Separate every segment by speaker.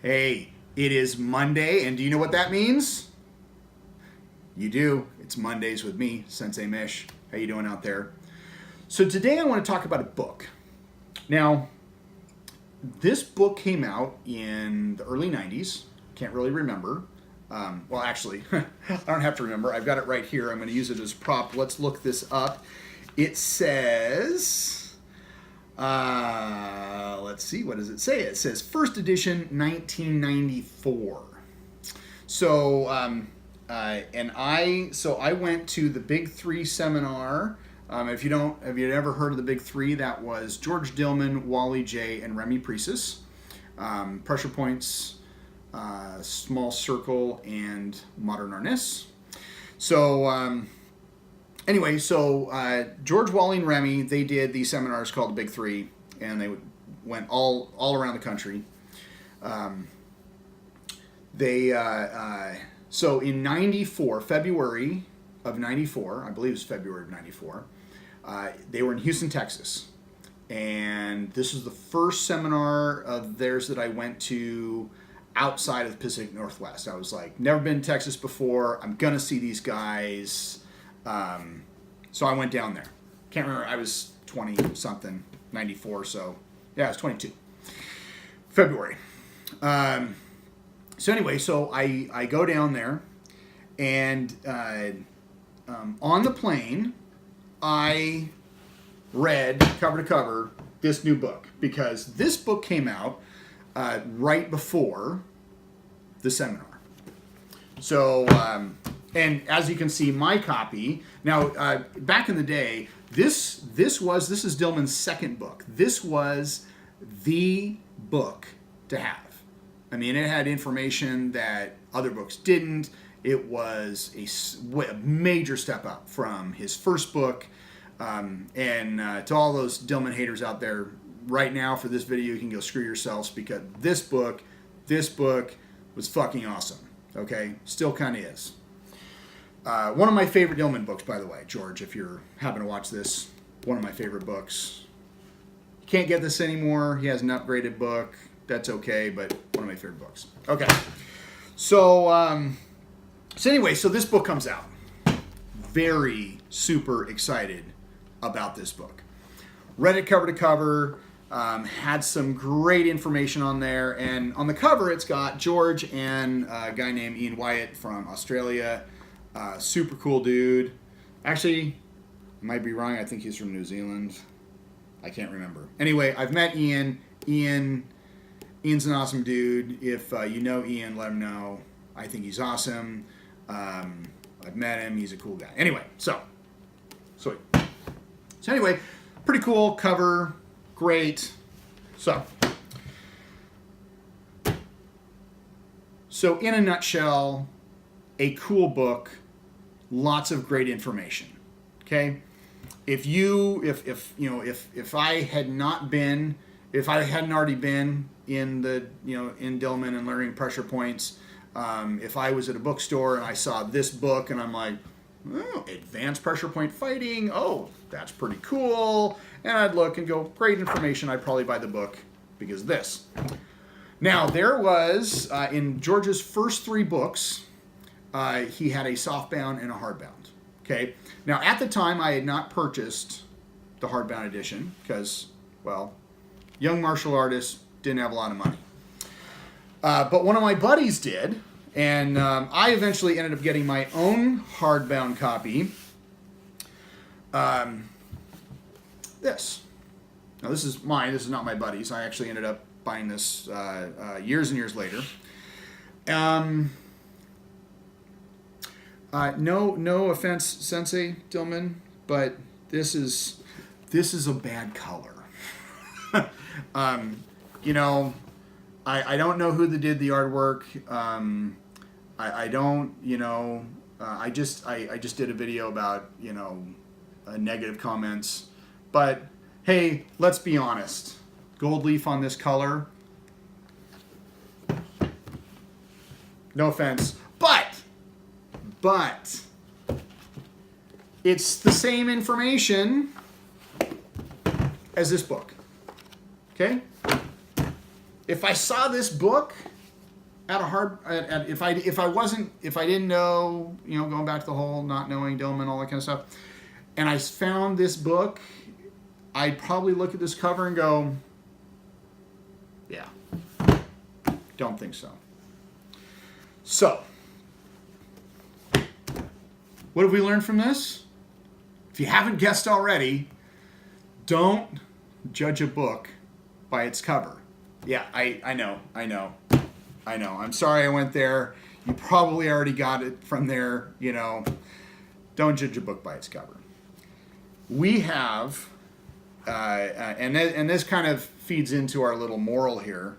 Speaker 1: Hey, it is Monday, and do you know what that means? You do. It's Mondays with me, Sensei Mish. How you doing out there? So today I want to talk about a book. Now, this book came out in the early 90s. Can't really remember. Well, actually, I don't have to remember. I've got it right here. I'm going to use it as a prop. Let's look this up. It says... let's see, what does it say? It says first edition 1994. So I went to the Big Three seminar. If you ever heard of the Big Three, that was George Dillman, Wally J, and Remy Precis. Pressure Points, Small Circle, and Modern Arnis. So anyway, so George, Wally, and Remy, they did these seminars called the Big Three, and they went all around the country. So in 94, February of 94, I believe it was February of 94, they were in Houston, Texas. And this was the first seminar of theirs that I went to outside of the Pacific Northwest. I was like, never been to Texas before. I'm going to see these guys. So I went down there. Can't remember. I was 20-something, 94. So, yeah, I was 22. February. So anyway, so I go down there, and on the plane, I read cover to cover this new book, because this book came out right before the seminar. So, and as you can see, my copy, now back in the day, this is Dillman's second book. This was the book to have. I mean, it had information that other books didn't. It was a major step up from his first book. And to all those Dillman haters out there, right now for this video, you can go screw yourselves, because this book was fucking awesome. Okay? Still kind of is. One of my favorite Dillman books, by the way, George, if you're happen to watch this, one of my favorite books. You can't get this anymore. He has an upgraded book. That's okay, but one of my favorite books. Okay. So anyway, so this book comes out. Very super excited about this book. Read it cover to cover. Had some great information on there. And on the cover, it's got George and a guy named Ian Wyatt from Australia. Super cool dude. Actually, I might be wrong. I think he's from New Zealand. I can't remember. Anyway, I've met Ian. Ian's an awesome dude. If you know Ian, let him know. I think he's awesome. I've met him. He's a cool guy. Anyway, so anyway, pretty cool cover. Great. So in a nutshell, a cool book, lots of great information. Okay? If I hadn't already been in in Dillman and learning pressure points, if I was at a bookstore and I saw this book and I'm like, oh, advanced pressure point fighting, oh, that's pretty cool, and I'd look and go, great information, I'd probably buy the book because of this. Now, there was, in George's first three books, he had a softbound and a hardbound. Okay. Now, at the time, I had not purchased the hardbound edition because, well, young martial artists didn't have a lot of money. But one of my buddies did, and I eventually ended up getting my own hardbound copy. This. Now, this is mine. This is not my buddy's. I actually ended up buying this years and years later. No offense, Sensei Dillman, but this is a bad color. I don't know who did the artwork. I don't, I just did a video about, negative comments. But hey, let's be honest. Gold leaf on this color. No offense, but it's the same information as this book. Okay? If I saw this book at a hard if I didn't know, going back to the whole not knowing Dillman, all that kind of stuff, and I found this book, I'd probably look at this cover and go, yeah, don't think so. So, what have we learned from this? If you haven't guessed already, don't judge a book by its cover. Yeah, I know. I'm sorry I went there. You probably already got it from there. Don't judge a book by its cover. We have, and this kind of feeds into our little moral here,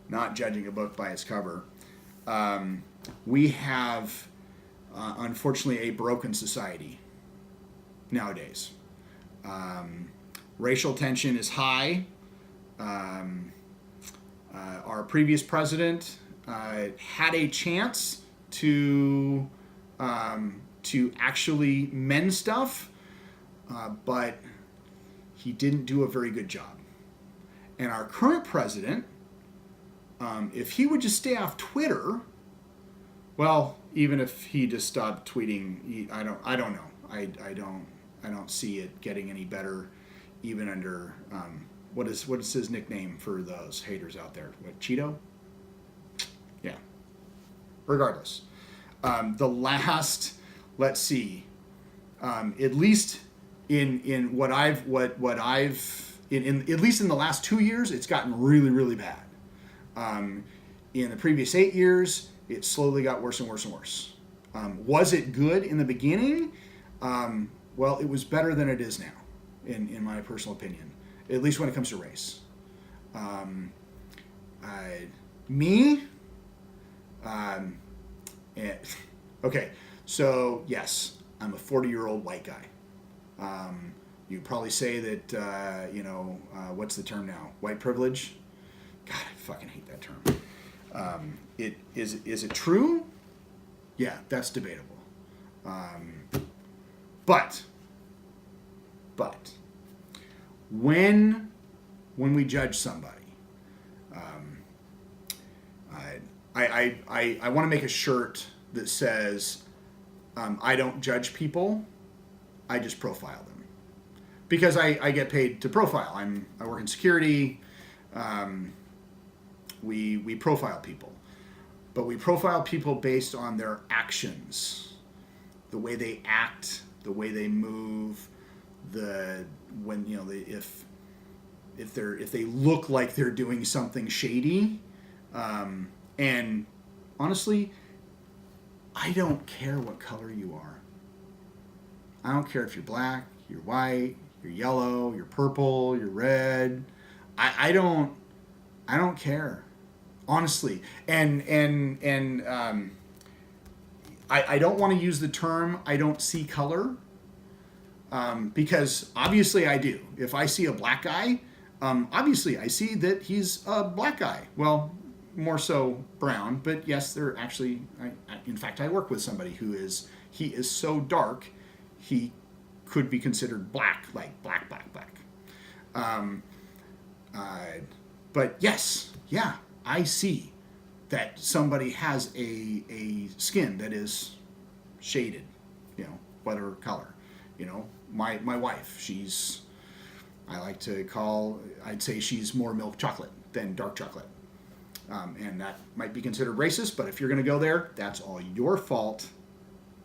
Speaker 1: not judging a book by its cover. We have, unfortunately, a broken society nowadays. Racial tension is high. Our previous president had a chance to actually mend stuff, but he didn't do a very good job. And our current president, if he would just stay off Twitter, well, even if he just stopped tweeting, I don't know. I don't see it getting any better, even under what is his nickname for those haters out there? What, Cheeto? Yeah. Regardless, the last, let's see, at least in what I've at least in the last 2 years, it's gotten really, really bad. In the previous 8 years, it slowly got worse and worse and worse. Was it good in the beginning? Well, it was better than it is now, in my personal opinion, at least when it comes to race. Okay, so yes, I'm a 40-year-old white guy. You'd probably say that, what's the term now? White privilege? God, I fucking hate that term. Is it true? Yeah, that's debatable. But when we judge somebody, I want to make a shirt that says, I don't judge people, I just profile them. Because I get paid to profile. I work in security. We profile people. But we profile people based on their actions, the way they act, the way they move, if they look like they're doing something shady. And honestly, I don't care what color you are. I don't care if you're black, you're white, you're yellow, you're purple, you're red. I don't care, honestly. And I don't want to use the term I don't see color, because obviously I do. If I see a black guy, obviously I see that he's a black guy. Well, more so brown, but yes, they're actually, in fact, I work with somebody he is so dark, he could be considered black, like black. But yes, yeah, I see that somebody has a skin that is shaded, whatever color. My wife, I'd say she's more milk chocolate than dark chocolate. And that might be considered racist, but if you're going to go there, that's all your fault,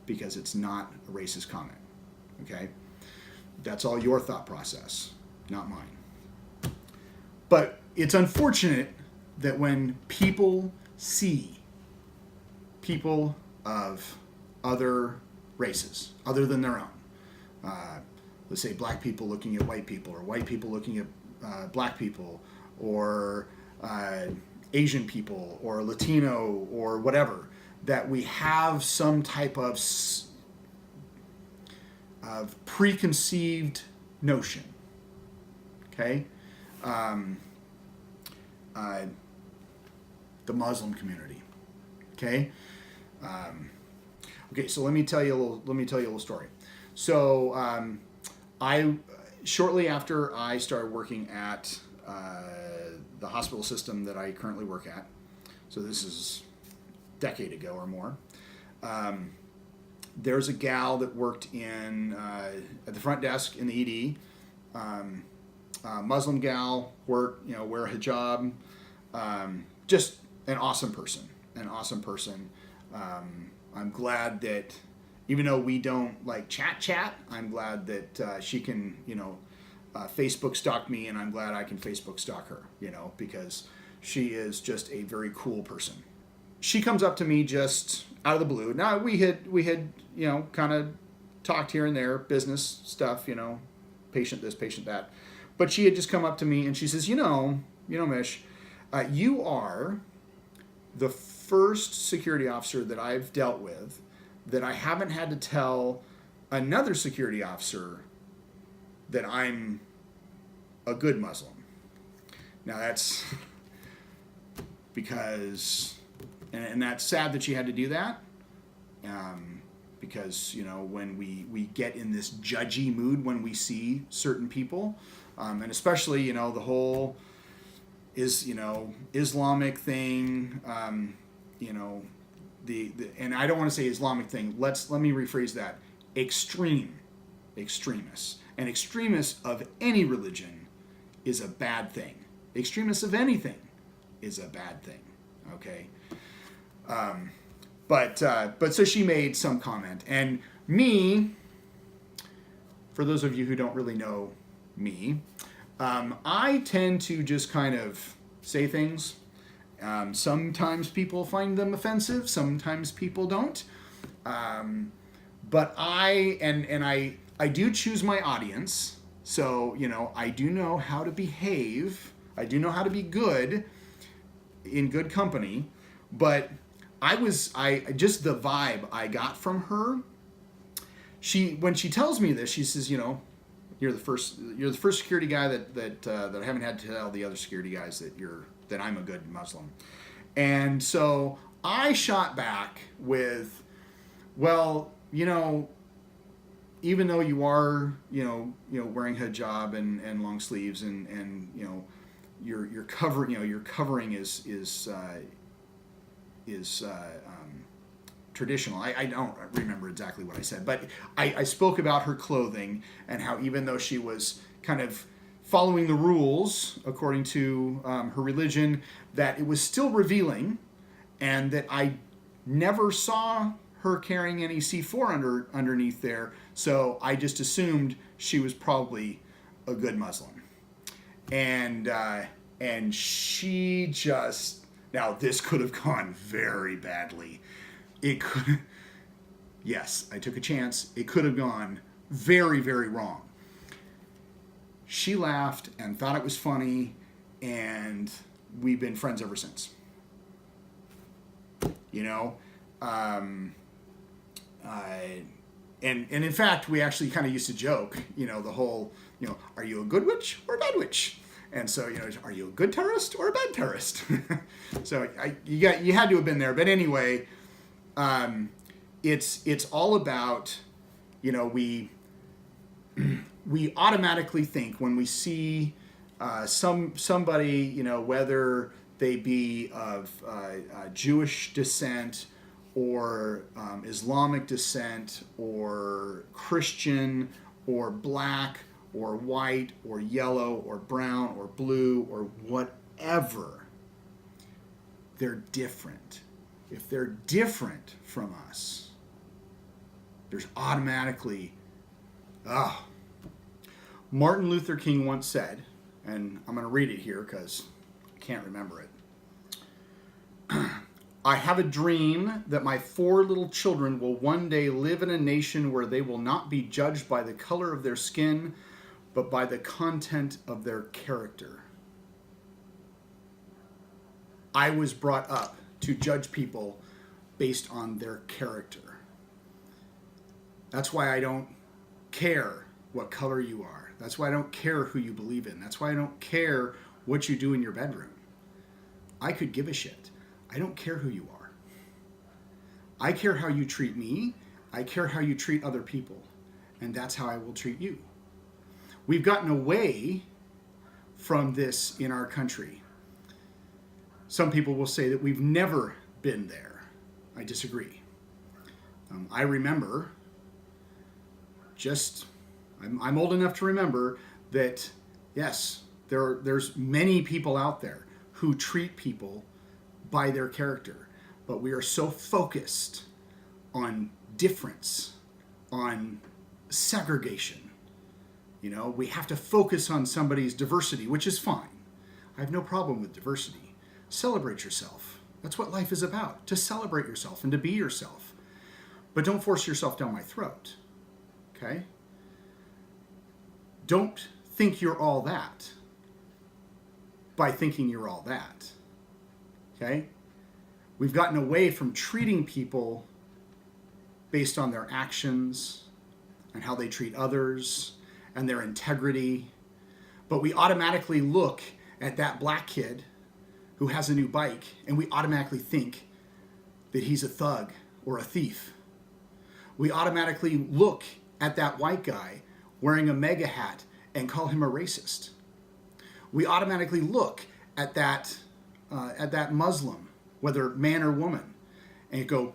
Speaker 1: because it's not a racist comment. Okay? That's all your thought process, not mine. But it's unfortunate that when people see people of other races, other than their own, let's say black people looking at white people, or white people looking at black people, or Asian people, or Latino, or whatever, that we have some type of preconceived notion. Okay? The Muslim community. Okay? Okay, so let me tell you a little story. So I shortly after I started working at the hospital system that I currently work at, So this is a decade ago or more. There's a gal that worked at the front desk in the ED. Muslim gal, wear a hijab. Just an awesome person. I'm glad that even though we don't like chat, I'm glad that she can, Facebook stalk me, and I'm glad I can Facebook stalk her, because she is just a very cool person. She comes up to me just out of the blue. Now we had kind of talked here and there, business stuff, patient this, patient that. But she had just come up to me and she says, Mish, you are the first security officer that I've dealt with that I haven't had to tell another security officer that I'm a good Muslim. Now that's because, and that's sad that she had to do that, because when we get in this judgy mood when we see certain people, and especially the whole Islamic thing, and I don't want to say Islamic thing. Let me rephrase that. Extremists, and extremists of any religion is a bad thing. Extremists of anything is a bad thing. Okay. But so she made some comment, and me, for those of you who don't really know me, I tend to just kind of say things. Sometimes people find them offensive, sometimes people don't. But I do choose my audience, so I do know how to behave. I do know how to be good in good company, but just the vibe I got from her. When she tells me this, she says, you're the first security guy that I haven't had to tell the other security guys that I'm a good Muslim. And so I shot back with, well, even though you are, wearing hijab and long sleeves and your covering is traditional. I don't remember exactly what I said, but I spoke about her clothing and how even though she was kind of following the rules according to her religion, that it was still revealing, and that I never saw her carrying any C4 underneath there, so I just assumed she was probably a good Muslim. And she just, now this could have gone very badly. It could, yes, I took a chance. It could have gone very, very wrong. She laughed and thought it was funny, and we've been friends ever since. And in fact, we actually kind of used to joke, the whole, are you a good witch or a bad witch? And so, are you a good terrorist or a bad terrorist? So you had to have been there. But anyway, it's all about, we automatically think when we see somebody, whether they be of Jewish descent or Islamic descent or Christian or black or white or yellow or brown or blue or whatever, they're different. If they're different from us, there's automatically, Martin Luther King once said, and I'm going to read it here because I can't remember it. I have a dream that my 4 little children will one day live in a nation where they will not be judged by the color of their skin, but by the content of their character. I was brought up to judge people based on their character. That's why I don't care what color you are. That's why I don't care who you believe in. That's why I don't care what you do in your bedroom. I could give a shit. I don't care who you are. I care how you treat me. I care how you treat other people. And that's how I will treat you. We've gotten away from this in our country. Some people will say that we've never been there. I disagree. I remember I'm old enough to remember that, yes, there's many people out there who treat people by their character, but we are so focused on difference, on segregation. We have to focus on somebody's diversity, which is fine. I have no problem with diversity. Celebrate yourself. That's what life is about, to celebrate yourself and to be yourself. But don't force yourself down my throat, okay? Don't think you're all that by thinking you're all that, okay? We've gotten away from treating people based on their actions and how they treat others and their integrity. But we automatically look at that black kid who has a new bike and we automatically think that he's a thug or a thief. We automatically look at that white guy wearing a MAGA hat and call him a racist. We automatically look at that Muslim, whether man or woman, and go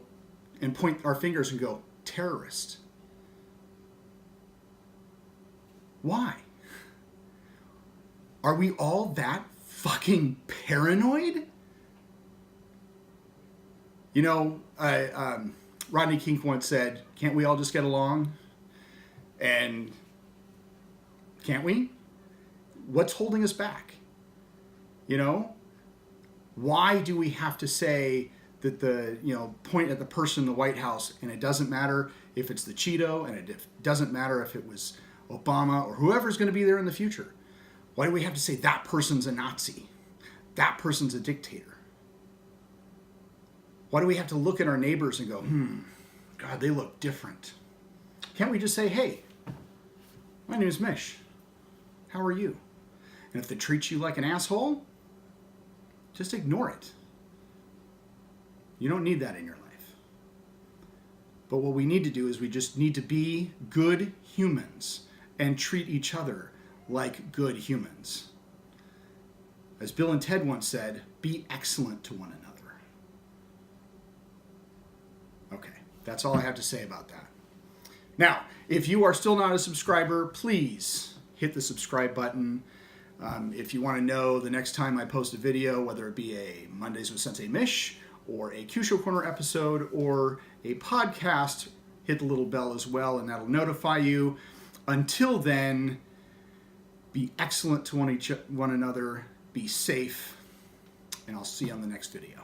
Speaker 1: and point our fingers and go, terrorist. Why? Are we all that fucking paranoid? Rodney King once said, can't we all just get along? And can't we? What's holding us back? Why do we have to say that point at the person in the White House, and it doesn't matter if it's the Cheeto, and it doesn't matter if it was Obama or whoever's going to be there in the future? Why do we have to say that person's a Nazi? That person's a dictator? Why do we have to look at our neighbors and go, God, they look different? Can't we just say, hey, my name is Mish. How are you? And if they treat you like an asshole, just ignore it. You don't need that in your life. But what we need to do is we just need to be good humans and treat each other like good humans. As Bill and Ted once said, be excellent to one another. Okay, that's all I have to say about that. Now, if you are still not a subscriber, please hit the subscribe button. If you want to know the next time I post a video, whether it be a Mondays with Sensei Mish, or a Q-Show Corner episode, or a podcast, hit the little bell as well, and that'll notify you. Until then, be excellent to one another, be safe, and I'll see you on the next video.